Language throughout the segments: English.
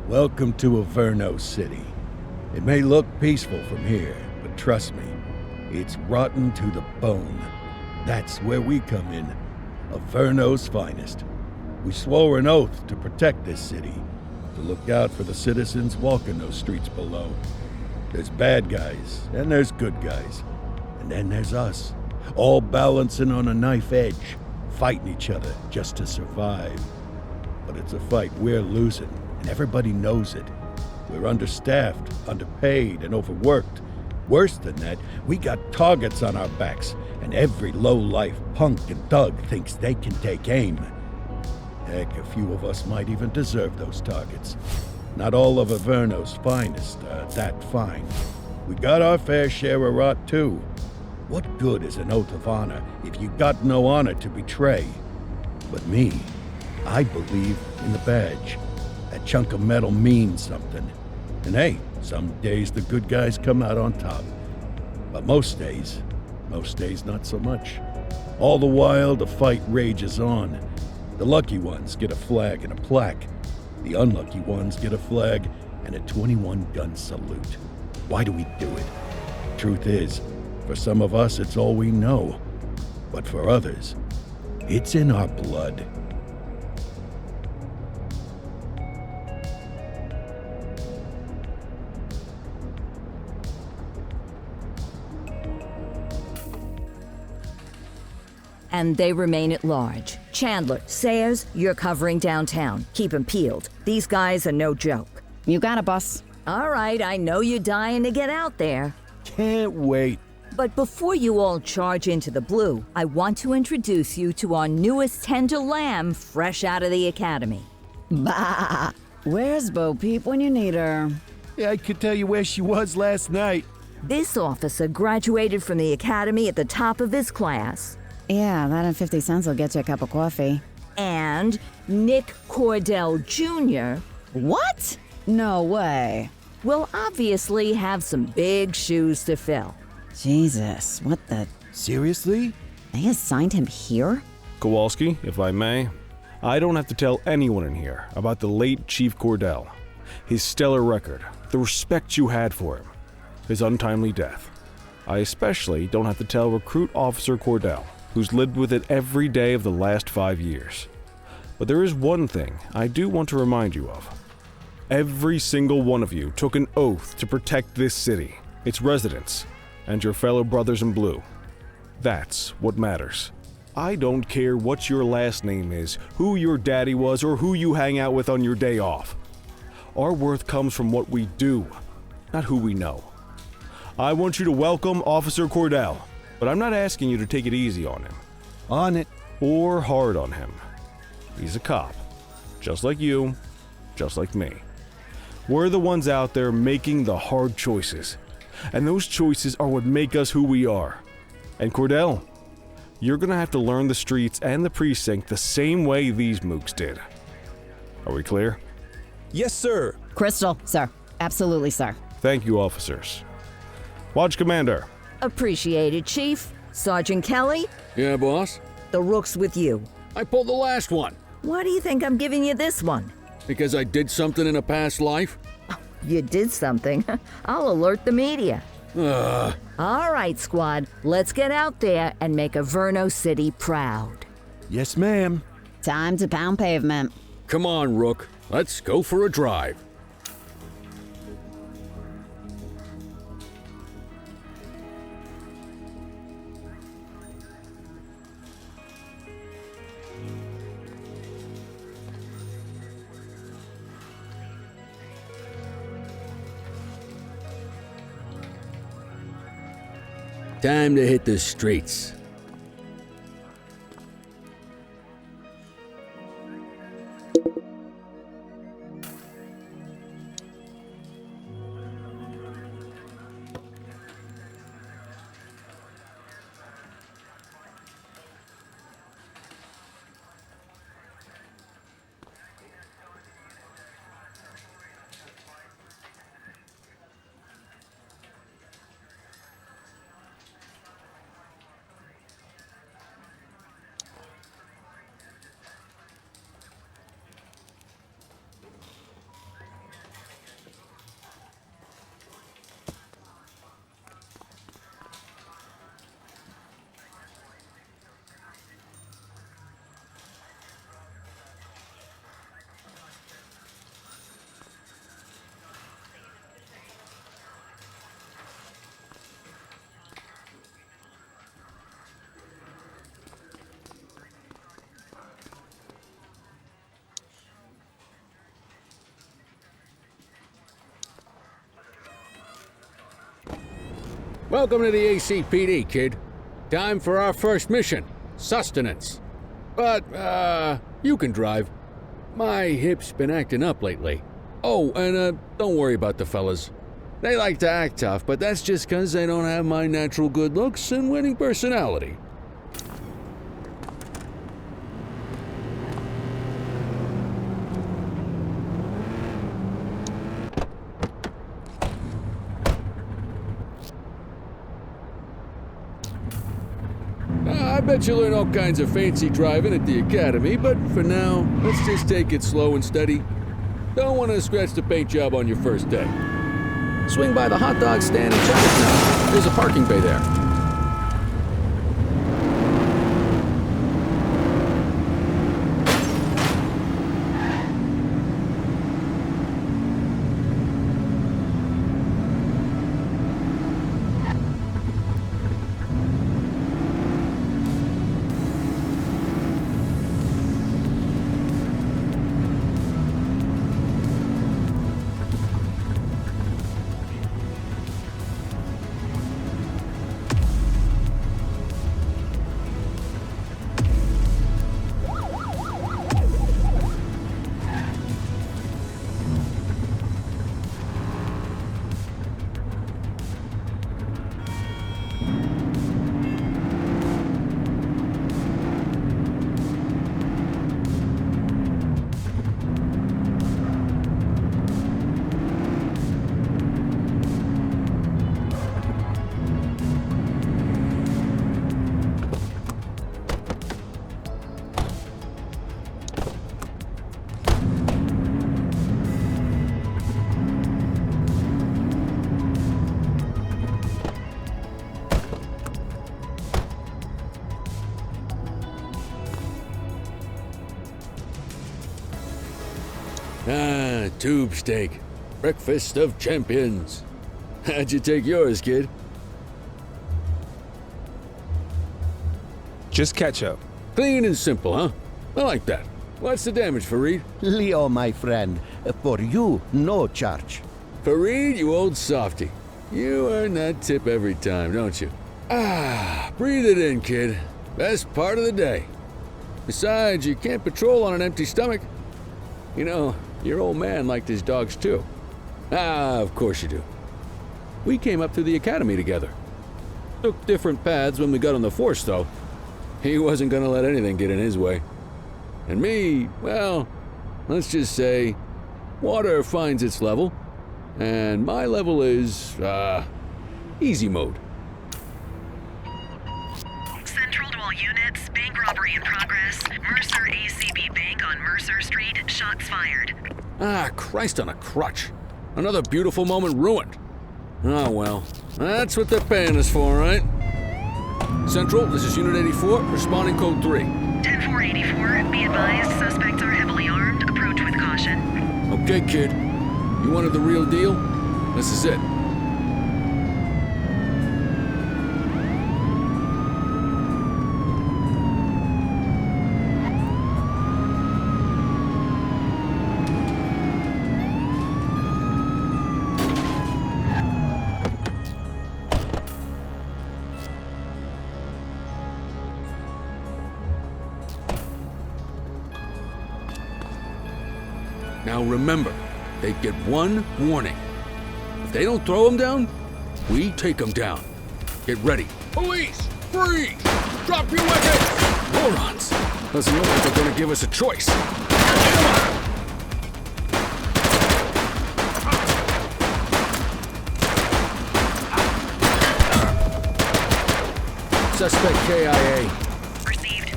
Welcome to Averno City. It may look peaceful from here, but trust me, it's rotten to the bone. That's where we come in, Averno's finest. We swore an oath to protect this city, to look out for the citizens walking those streets below. There's bad guys, and there's good guys. And then there's us, all balancing on a knife edge, fighting each other just to survive. But it's a fight we're losing, and everybody knows it. We're understaffed, underpaid, and overworked. Worse than that, we got targets on our backs, and every low-life punk and thug thinks they can take aim. Heck, a few of us might even deserve those targets. Not all of Averno's finest are that fine. We got our fair share of rot, too. What good is an oath of honor if you got no honor to betray? But me, I believe in the badge. That chunk of metal means something. And hey, some days the good guys come out on top. But most days not so much. All the while, the fight rages on. The lucky ones get a flag and a plaque. The unlucky ones get a flag and a 21-gun salute. Why do we do it? Truth is, for some of us, it's all we know. But for others, it's in our blood. And they remain at large. Chandler, Sayers, you're covering downtown. Keep 'em peeled. These guys are no joke. You got it, boss. All right, I know you're dying to get out there. Can't wait. But before you all charge into the blue, I want to introduce you to our newest tender lamb fresh out of the academy. Bah! Where's Bo Peep when you need her? Yeah, I could tell you where she was last night. This officer graduated from the academy at the top of his class. Yeah, that and 50 cents will get you a cup of coffee. And Nick Cordell Jr. What? No way. will obviously have some big shoes to fill. Jesus, what the... Seriously? They assigned him here? Kowalski, if I may, I don't have to tell anyone in here about the late Chief Cordell, his stellar record, the respect you had for him, his untimely death. I especially don't have to tell Recruit Officer Cordell, who's lived with it every day of the last 5 years. But there is one thing I do want to remind you of. Every single one of you took an oath to protect this city, its residents, and your fellow brothers in blue. That's what matters. I don't care what your last name is, who your daddy was, or who you hang out with on your day off. Our worth comes from what we do, not who we know. I want you to welcome Officer Cordell, but I'm not asking you to take it easy on him. On it. Or hard on him. He's a cop, just like you, just like me. We're the ones out there making the hard choices, and those choices are what make us who we are. And Cordell, you're gonna have to learn the streets and the precinct the same way these mooks did. Are we clear? Yes, sir. Crystal, sir. Absolutely, sir. Thank you, officers. Watch Commander. Appreciated, Chief. Sergeant Kelly, Yeah, boss? the rook's with you. I pulled the last one. Why do you think I'm giving you this one? Because I did something in a past life? You did something. I'll alert the media. All right, squad. Let's get out there and make Averno City proud. Yes, ma'am. Time to pound pavement. Come on, Rook. Let's go for a drive. Time to hit the streets. Welcome to the ACPD, kid. Time for our first mission, sustenance. But, you can drive. My hip's been acting up lately. Oh, and, don't worry about the fellas. They like to act tough, but that's just 'cause they don't have my natural good looks and winning personality. I bet you learn all kinds of fancy driving at the academy, but for now, let's just take it slow and steady. Don't want to scratch the paint job on your first day. Swing by the hot dog stand and check us out. There's a parking bay there. Ah, tube steak. Breakfast of champions. How'd you take yours, kid? Just ketchup. Clean and simple, huh? I like that. What's the damage, Fareed? Leo, my friend, for you, no charge. Fareed, you old softy. You earn that tip every time, don't you? Ah, breathe it in, kid. Best part of the day. Besides, you can't patrol on an empty stomach. You know, your old man liked his dogs too. Ah, of course you do. We came up through the academy together. Took different paths when we got on the force, though. He wasn't gonna let anything get in his way. And me, well, let's just say, water finds its level, and my level is, easy mode. Central to all units, bank robbery in progress. Mercer ACB Bank on Mercer Street, shots fired. Ah, Christ on a crutch. Another beautiful moment ruined. Oh well, that's what they're paying us for, right? Central, this is Unit 84, responding code 3. 10-484, be advised, suspects are heavily armed, approach with caution. Okay, kid. You wanted the real deal? This is it. Now remember, they get one warning. If they don't throw them down, we take them down. Get ready. Police! Freeze! Drop your weapons! Morons! Doesn't look like they're gonna give us a choice. Suspect KIA. Received.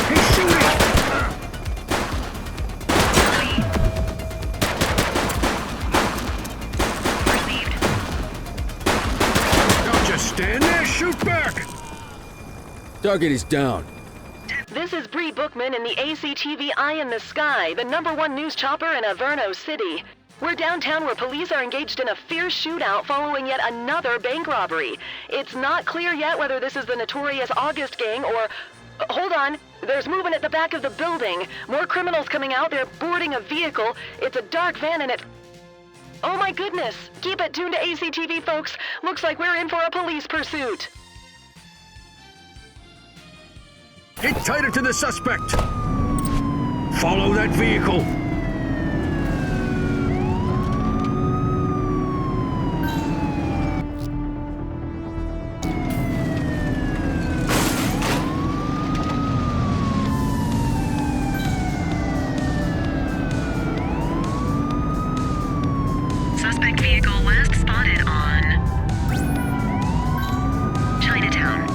He's shooting! Received. Don't just stand there, shoot back! Target is down. This is Bree Bookman in the ACTV Eye in the Sky, the #1 news chopper in Averno City. We're downtown where police are engaged in a fierce shootout following yet another bank robbery. It's not clear yet whether this is the notorious August gang or... Hold on. There's movement at the back of the building. More criminals coming out. They're boarding a vehicle. It's a dark van and it... Oh my goodness! Keep it tuned to ACTV, folks. Looks like we're in for a police pursuit. Get tighter to the suspect! Follow that vehicle! Suspect vehicle last spotted on Chinatown.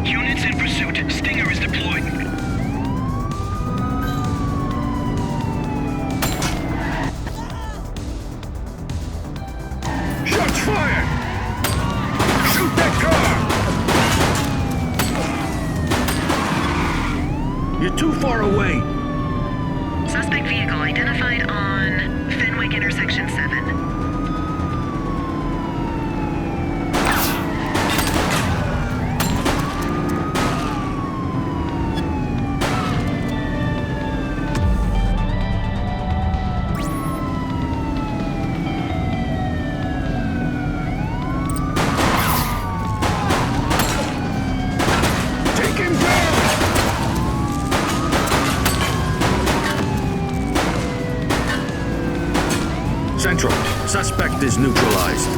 Units in pursuit. Stinger is deployed. Shots fired! Shoot that car! You're too far away. Suspect vehicle identified on Fenwick intersection 7. Take him down! Central. Suspect is neutralized.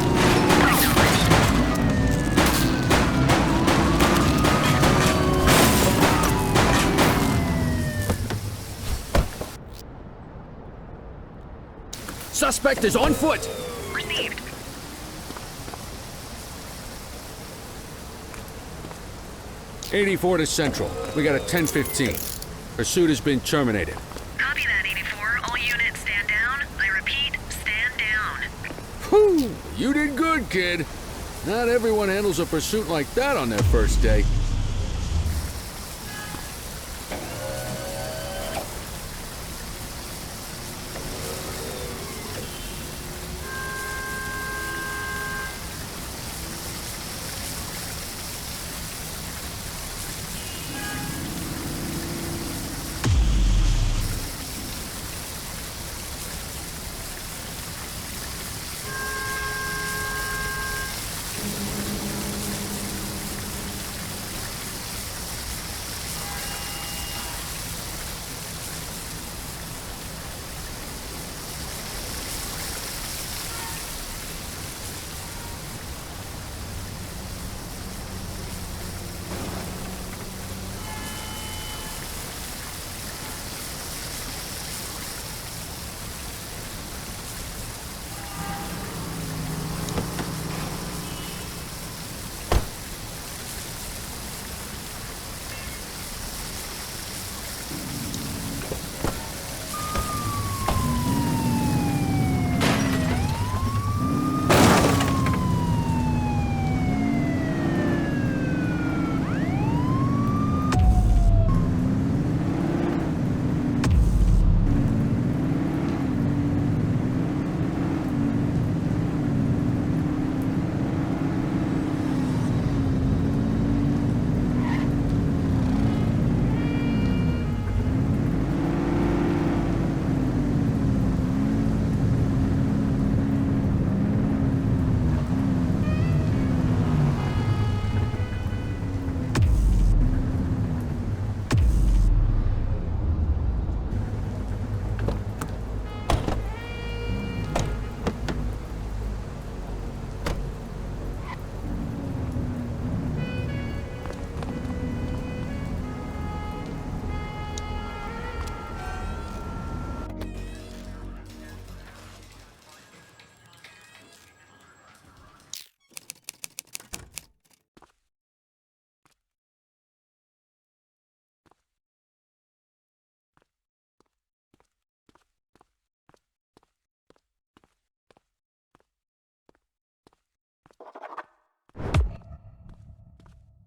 Suspect is on foot! Received. '84 to Central. We got a 10:15. Pursuit has been terminated. Copy that, 84. All units stand down. I repeat, stand down. Whew! You did good, kid. Not everyone handles a pursuit like that on their first day.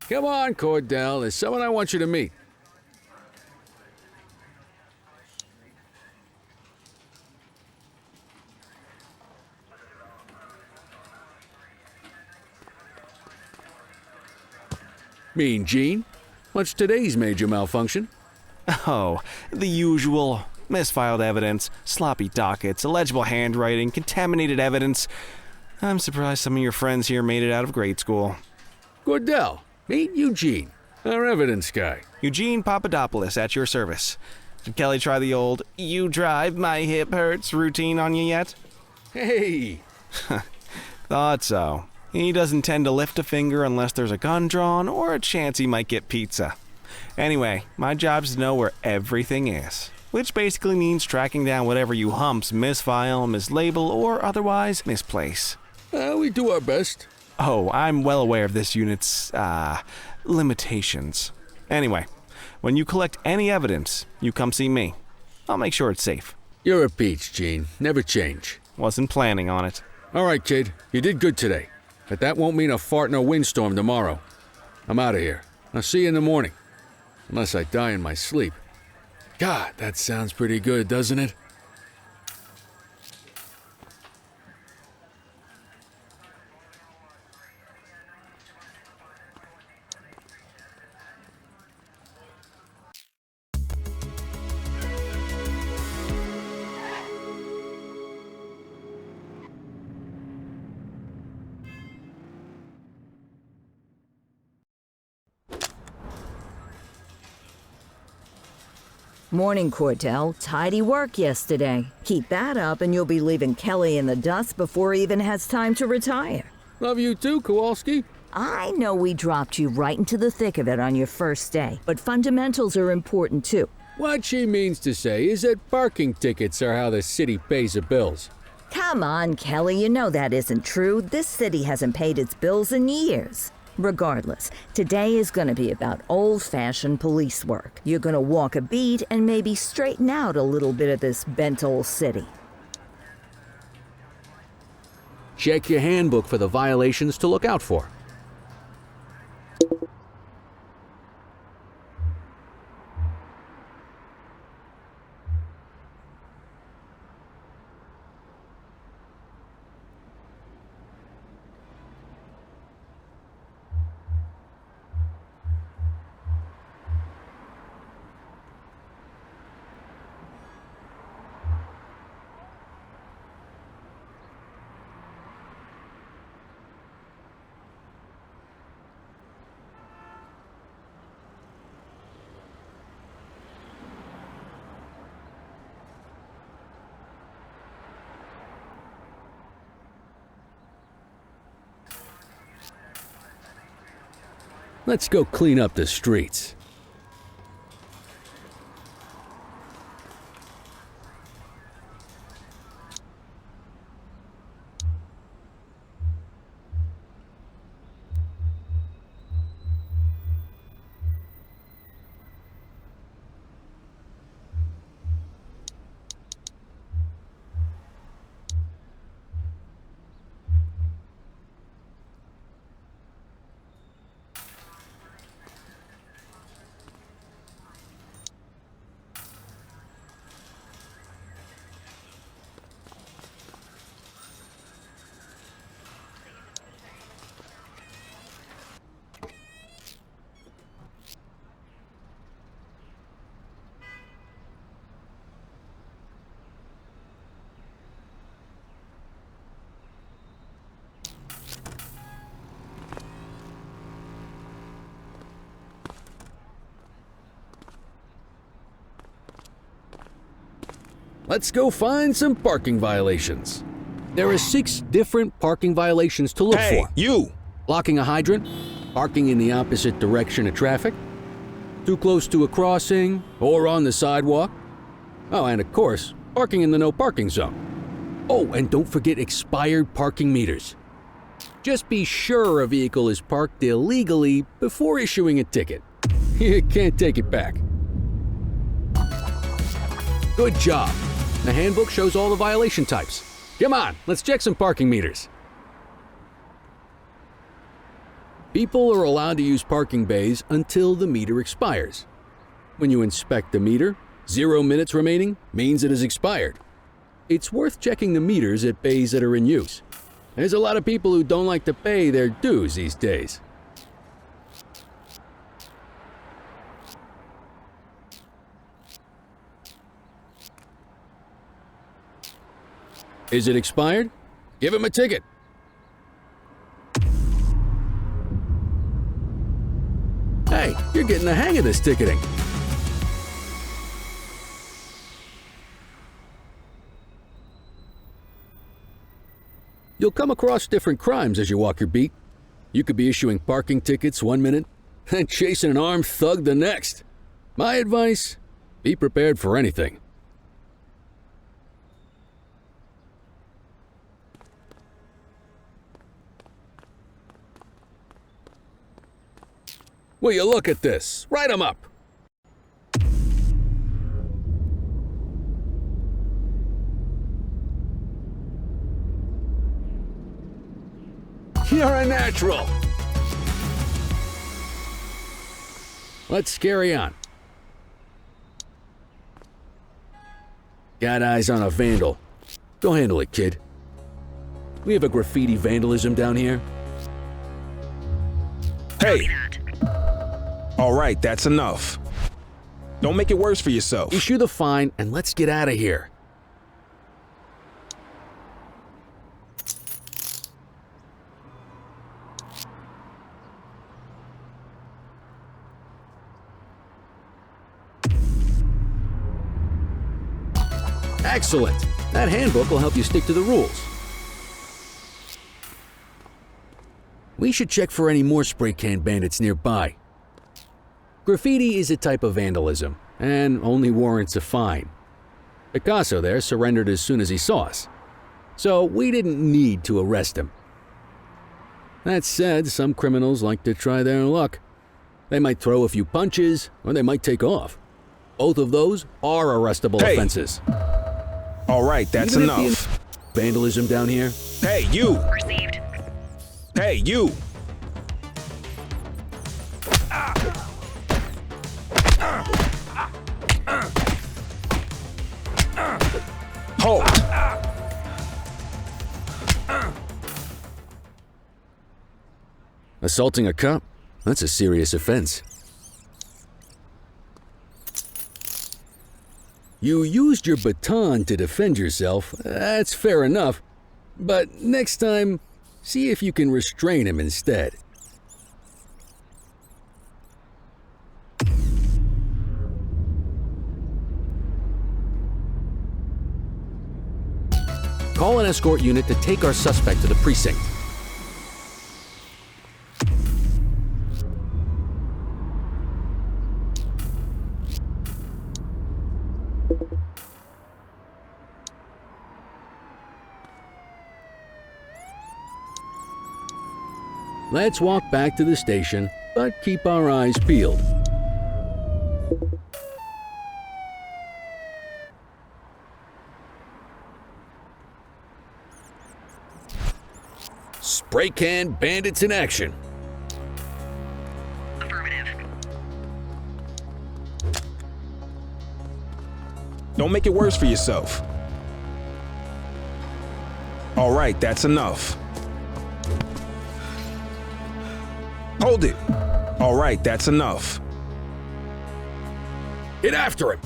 Come on, Cordell. There's someone I want you to meet. Mean Gene? What's today's major malfunction? Oh, the usual. misfiled evidence, sloppy dockets, illegible handwriting, contaminated evidence. I'm surprised some of your friends here made it out of grade school. Cordell, meet Eugene, our evidence guy. Eugene Papadopoulos at your service. Did Kelly try the old, "you drive, my hip hurts" routine on you yet? Hey! Thought so. He doesn't tend to lift a finger unless there's a gun drawn or a chance he might get pizza. Anyway, my job's to know where everything is, which basically means tracking down whatever you humps misfile, mislabel, or otherwise misplace. We do our best. Oh, I'm well aware of this unit's, limitations. Anyway, when you collect any evidence, you come see me. I'll make sure it's safe. You're a peach, Gene. Never change. Wasn't planning on it. All right, kid. You did good today. But that won't mean a fart in a windstorm tomorrow. I'm out of here. I'll see you in the morning. Unless I die in my sleep. God, that sounds pretty good, doesn't it? Morning, Cordell. Tidy work yesterday. Keep that up and you'll be leaving Kelly in the dust before he even has time to retire. Love you too, Kowalski. I know we dropped you right into the thick of it on your first day, but fundamentals are important too. What she means to say is that parking tickets are how the city pays the bills. Come on, Kelly, you know that isn't true. This city hasn't paid its bills in years. Regardless, today is going to be about old-fashioned police work. You're going to walk a beat and maybe straighten out a little bit of this bent old city. Check your handbook for the violations to look out for. Let's go clean up the streets. Let's go find some parking violations. There are 6 different parking violations to look for. Hey, you! Blocking a hydrant, parking in the opposite direction of traffic, too close to a crossing or on the sidewalk. Oh, and of course, parking in the no parking zone. Oh, and don't forget expired parking meters. Just be sure a vehicle is parked illegally before issuing a ticket. You can't take it back. Good job. The handbook shows all the violation types. Come on, let's check some parking meters. People are allowed to use parking bays until the meter expires. When you inspect the meter, 0 minutes remaining means it has expired. It's worth checking the meters at bays that are in use. There's a lot of people who don't like to pay their dues these days. Is it expired? Give him a ticket. Hey, you're getting the hang of this ticketing. You'll come across different crimes as you walk your beat. You could be issuing parking tickets one minute and chasing an armed thug the next. My advice, be prepared for anything. Will you look at this? Write 'em up. You're a natural. Let's carry on. Got eyes on a vandal. Go handle it, kid. We have a graffiti vandalism down here. Hey! All right, that's enough. Don't make it worse for yourself. Issue the fine and let's get out of here. Excellent! That handbook will help you stick to the rules. We should check for any more spray can bandits nearby. Graffiti is a type of vandalism, and only warrants a fine. Picasso there surrendered as soon as he saw us, so we didn't need to arrest him. That said, some criminals like to try their luck. They might throw a few punches, or they might take off. Both of those are arrestable offenses. All right, that's enough. Vandalism down here? Hey, you! Received. Hey, you! Hold! Assaulting a cop? That's a serious offense. You used your baton to defend yourself. That's fair enough. But next time, see if you can restrain him instead. Call an escort unit to take our suspect to the precinct. Let's walk back to the station, but keep our eyes peeled. Spray can bandits in action. Affirmative. Don't make it worse for yourself. All right, that's enough. Hold it. All right, that's enough. Get after him.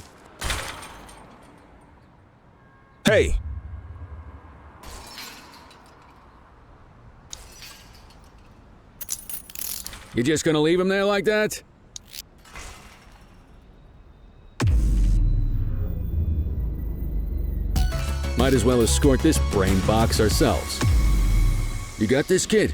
Hey! You just gonna leave him there like that? Might as well escort this brain box ourselves. You got this, kid?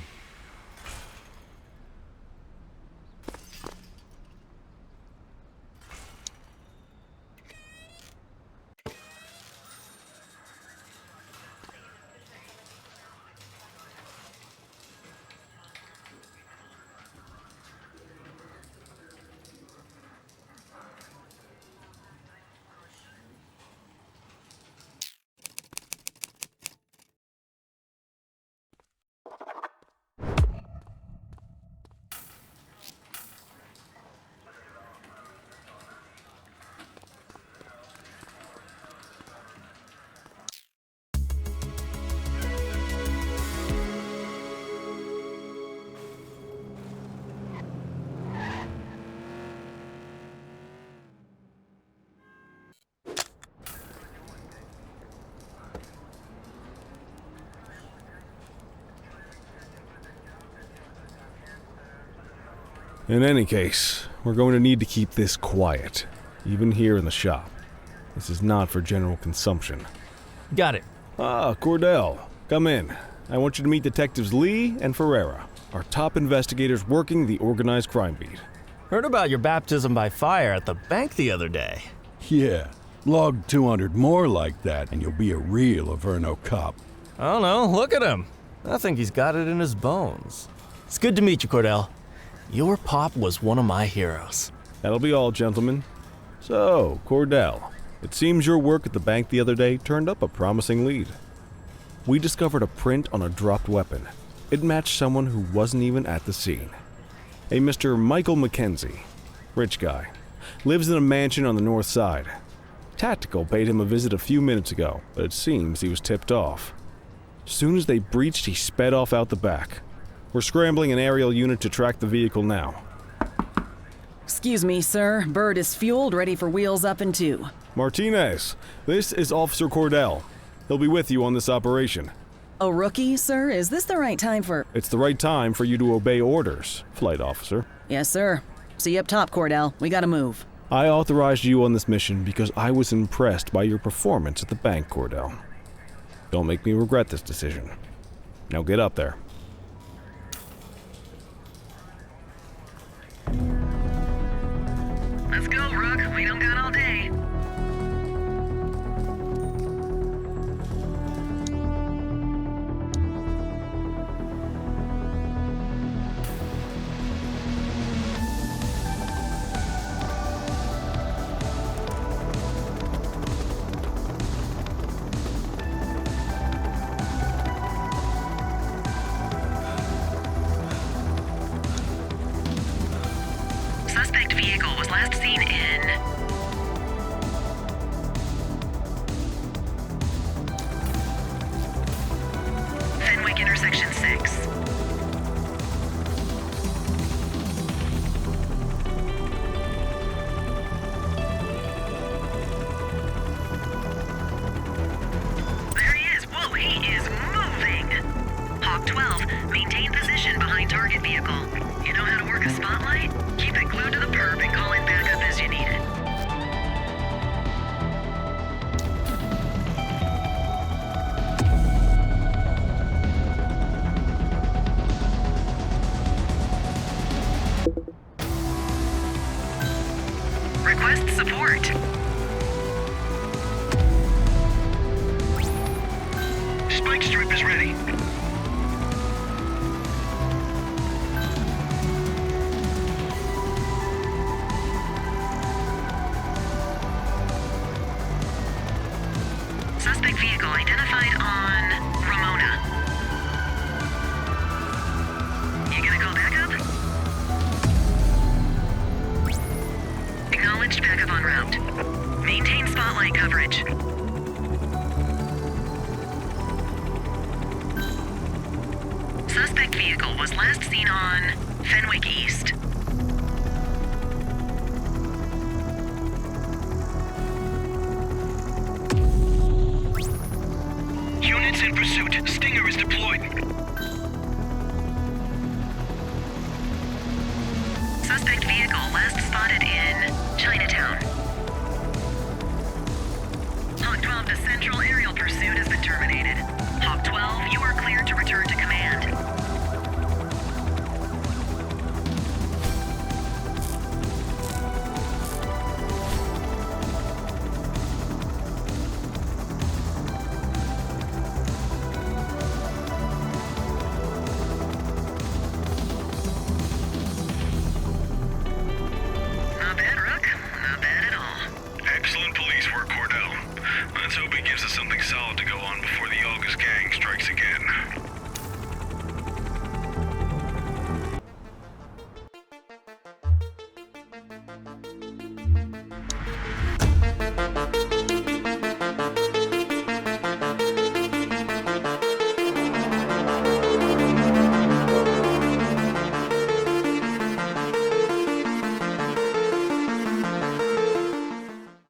In any case, we're going to need to keep this quiet, even here in the shop. This is not for general consumption. Got it. Ah, Cordell, come in. I want you to meet Detectives Lee and Ferreira, our top investigators working the organized crime beat. Heard about your baptism by fire at the bank the other day. Yeah, log 200 more like that and you'll be a real Averno cop. I don't know, look at him. I think he's got it in his bones. It's good to meet you, Cordell. Your pop was one of my heroes. That'll be all, gentlemen. So, Cordell, it seems your work at the bank the other day turned up a promising lead. We discovered a print on a dropped weapon. It matched someone who wasn't even at the scene. A Mr. Michael McKenzie, rich guy, lives in a mansion on the north side. Tactical paid him a visit a few minutes ago, but it seems he was tipped off. Soon as they breached, he sped off out the back. We're scrambling an aerial unit to track the vehicle now. Excuse me, sir. Bird is fueled, ready for wheels up in 2. Martinez, this is Officer Cordell. He'll be with you on this operation. A rookie, sir? Is this the right time for... It's the right time for you to obey orders, Flight Officer. Yes, sir. See you up top, Cordell. We gotta move. I authorized you on this mission because I was impressed by your performance at the bank, Cordell. Don't make me regret this decision. Now get up there. Let's go, Rook. We don't got all day. Suspect vehicle was last seen in Fenwick intersection 6. There he is. Whoa, he is moving. Hawk 12, maintain position behind target vehicle. You know how to work a spotlight? Keep it glued to the perp and call in backup as you need it. Request support. Spike strip is ready. Suspect vehicle identified on Ramona. You gonna call backup? Acknowledged backup en route. Maintain spotlight coverage. Suspect vehicle was last seen on Fenwick East. Units in pursuit. Stinger is deployed.